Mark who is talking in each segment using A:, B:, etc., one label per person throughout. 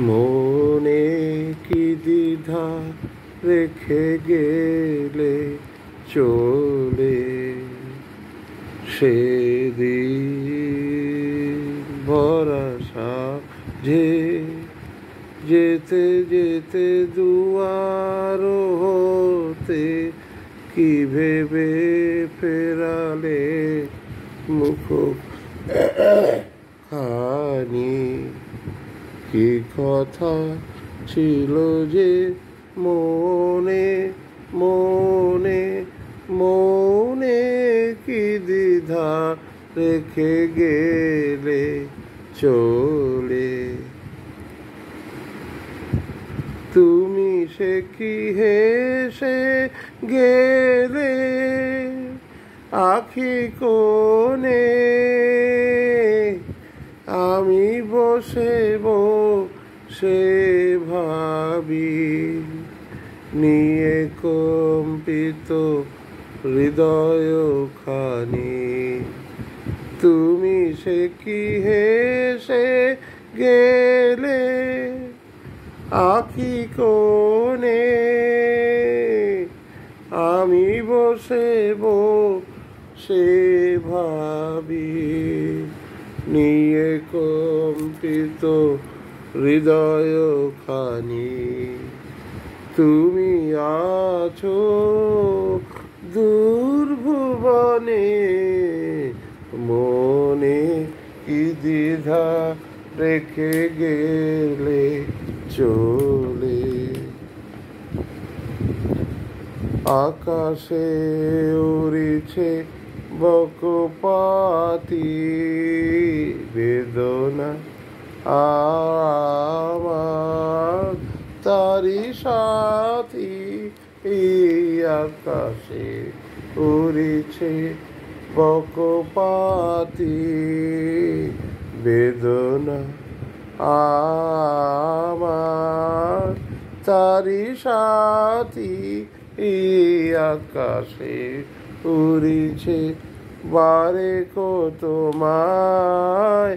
A: মনে কি দ্বিধা রেখে গেলে চলে, সেদিন ভরা সাঁঝে যেতে যেতে দুয়ার হতে কি ভেবে ফেরালে মুখ খানি। কি কথা ছিল যে মনে মনে মনে, কি দ্বিধা রেখে গেলে চলে। তুমি সে কি হেসে গেলে আখি কোণে, আমি বসে বসে ভাবি নিয়ে কম্পিত হৃদয়খানি। তুমি সে কি হেসে গেলে আখি কোণে, আমি বসে বসে ভাবি নিয়ে কম্পিত হৃদয়খানি। তুমি আছো দূরভুবনে, মনে কি দ্বিধা রেখে গেলে চলে। আকাশে উড়িছে বকপাতি বেদনা আমার তারি সাথী। আকাশে উড়িছে বকপাতি বেদনা আমার তারি সাথী। আকাশে উড়িছে বারে কত তোমায়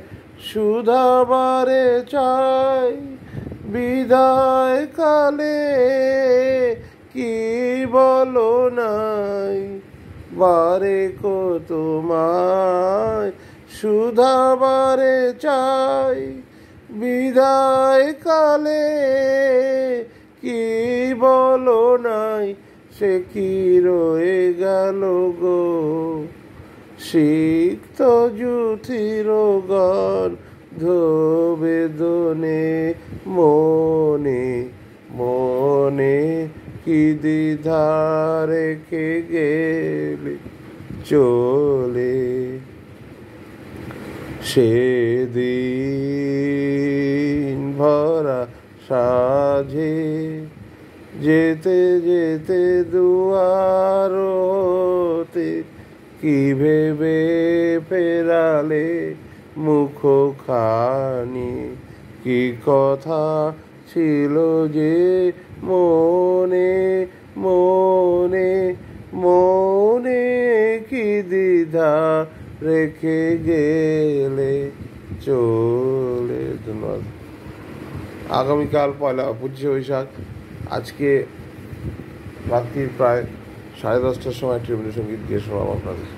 A: শুধাবারে চাই, বিদায় কালে কি বলো নাই। বারে কত তোমায় শুধাবারে চাই, বিদায় কালে কি বলো নাই। সে কি রয়ে গেল গো সিক্ত জুথির গন্ধ বেদনে, মনে মনে কি দ্বিধা রেখে গেলে চলে। সেদিন ভরা সাঁঝে যেতে যেতে দুয়ার হতে কি ভেবে ফেরালে মুখ খানি। কি কথা ছিল যে মনে মনে মনে, কি দ্বিধা রেখে গেলে চলে। ধন্যবাদ। আগামীকাল 25শে বৈশাখ। আজকে রাত্রির প্রায় 10:30টার সময় ট্রিবিউট সঙ্গীত গিয়ে শোনাব আপনাদের।